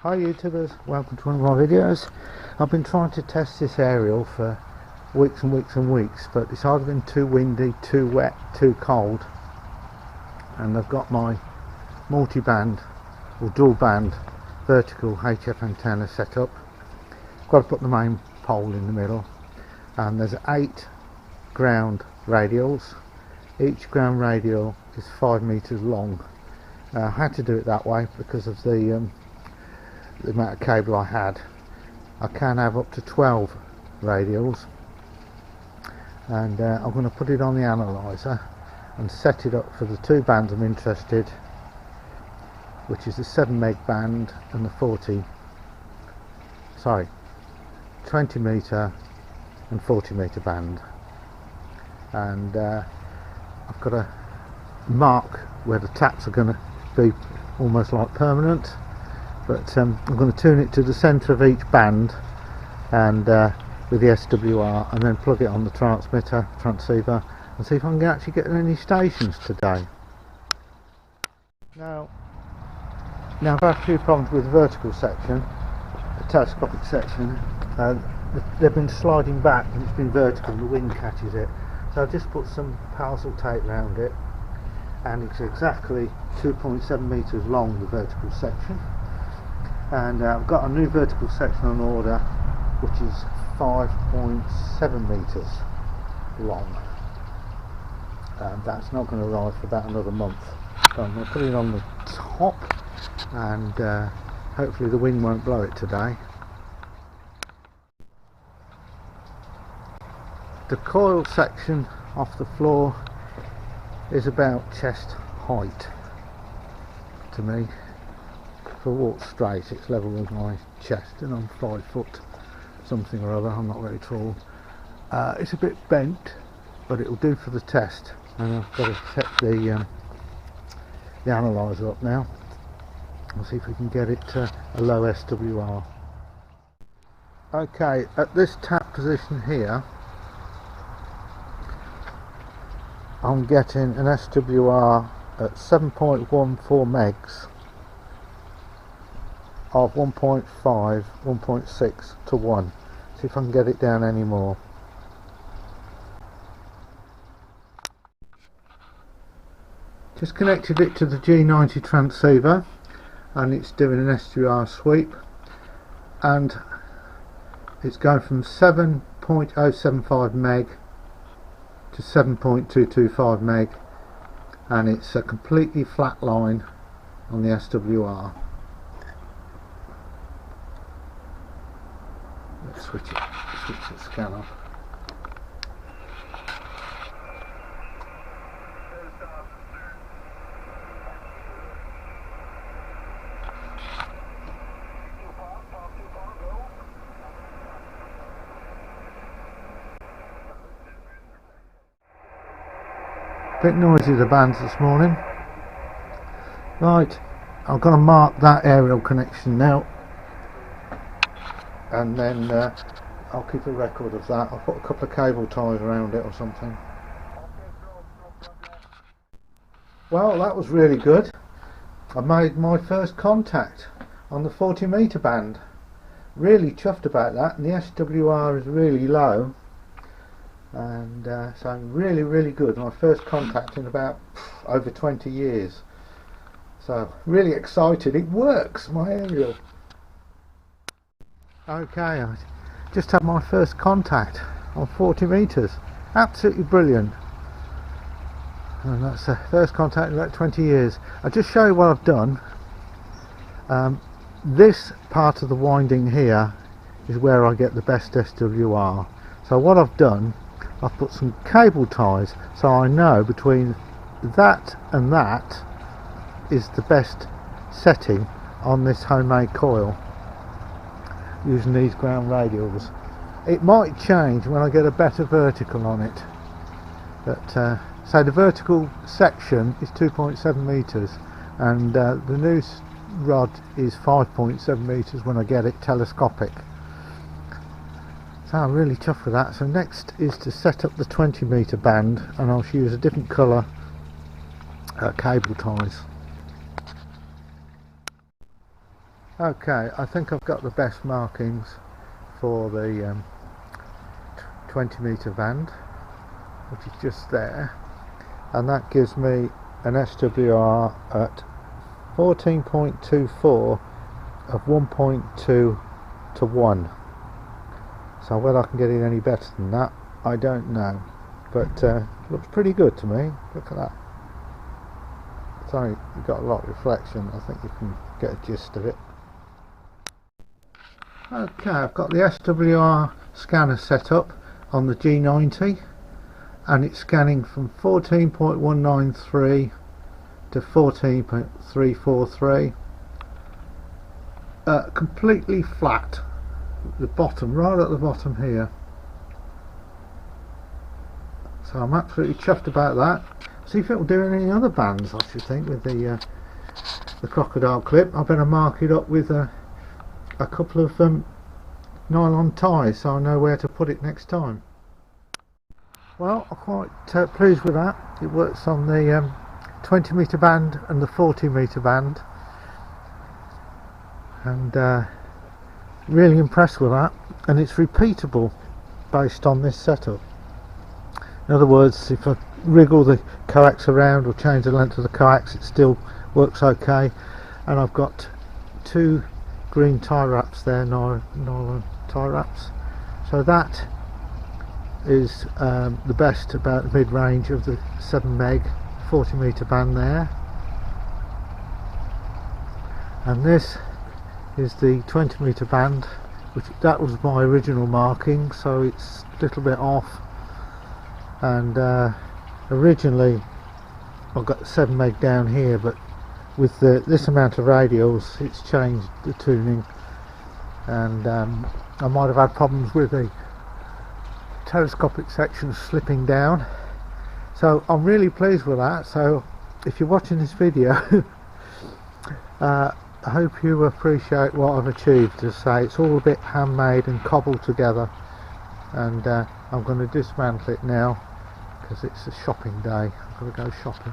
Hi YouTubers, welcome to one of my videos. I've been trying to test this aerial for weeks and weeks and weeks, but it's either been too windy, too wet, too cold, and I've got my multi-band or dual band vertical HF antenna set up. Got to put the main pole in the middle, and there's 8 ground radials. Each ground radial is 5 meters long. I had to do it that way because of the amount of cable I had. I can have up to 12 radials, and I'm going to put it on the analyzer and set it up for the 2 bands I'm interested, which is the 7 meg band and the 20 meter and 40 meter band. And I've got to mark where the taps are going to be almost like permanent, but I'm going to tune it to the centre of each band and with the SWR, and then plug it on the transceiver and see if I can actually get any stations today. Now I've had a few problems with the vertical section, the telescopic section. They've been sliding back and it's been vertical and the wind catches it, so I've just put some parcel tape around it, and it's exactly 2.7 meters long, the vertical section. And I've got a new vertical section on order which is 5.7 meters long, and that's not going to arrive for about another month. So I'm going to put it on the top, and hopefully the wind won't blow it today. The coil section off the floor is about chest height to me. If I walk straight, it's level with my chest, and I'm 5 foot something or other. I'm not very tall. It's a bit bent, but it will do for the test. And I've got to set the analyzer up now. We'll see if we can get it to a low SWR. Okay, at this tap position here, I'm getting an SWR at 7.14 megs of 1.5, 1.6 to 1. See if I can get it down any more. Just connected it to the G90 transceiver, and it's doing an SWR sweep, and it's going from 7.075 meg to 7.225 meg, and it's a completely flat line on the SWR. Let's switch the scanner. Bit noisy, the bands this morning. Right, I'm going to mark that aerial connection now, and then I'll keep a record of that. I'll put a couple of cable ties around it or something. Well, that was really good. I made my first contact on the 40 meter band. Really chuffed about that, and the SWR is really low, and so really good. My first contact in about over 20 years. So really excited. It works, my aerial. Okay, I just had my first contact on 40 meters. Absolutely brilliant. And that's the first contact in about 20 years. I'll just show you what I've done. This part of the winding here is where I get the best SWR. So what I've done, I've put some cable ties, so I know between that and that is the best setting on this homemade coil, using these ground radials. It might change when I get a better vertical on it, but so the vertical section is 2.7 meters, and the new rod is 5.7 meters when I get it telescopic. So I'm really tough with that. So next is to set up the 20 meter band, and I'll use a different colour cable ties. Okay, I think I've got the best markings for the 20 meter band, which is just there, and that gives me an SWR at 14.24 of 1.2 to 1. So whether I can get it any better than that, I don't know, but looks pretty good to me. Look at that. It's only got a lot of reflection. I think you can get a gist of it. Okay, I've got the SWR scanner set up on the G90, and it's scanning from 14.193 to 14.343, completely flat, the bottom, right at the bottom here. So I'm absolutely chuffed about that. See if it'll do any other bands, I should think, with the crocodile clip. I better mark it up with a couple of nylon ties so I know where to put it next time. Well, I'm quite pleased with that. It works on the 20 meter band and the 40 meter band, and really impressed with that, and it's repeatable based on this setup. In other words, if I wriggle the coax around or change the length of the coax, it still works okay. And I've got two green tie wraps there, nylon tie wraps, so that is the best about the mid-range of the 7 meg 40 meter band there. And this is the 20 meter band, which that was my original marking, so it's a little bit off. And originally I got 7 meg down here, but with this amount of radials it's changed the tuning, and I might have had problems with the telescopic section slipping down. So I'm really pleased with that. So if you're watching this video, I hope you appreciate what I've achieved. As I say, it's all a bit handmade and cobbled together, and I'm going to dismantle it now because it's a shopping day. I've got to go shopping.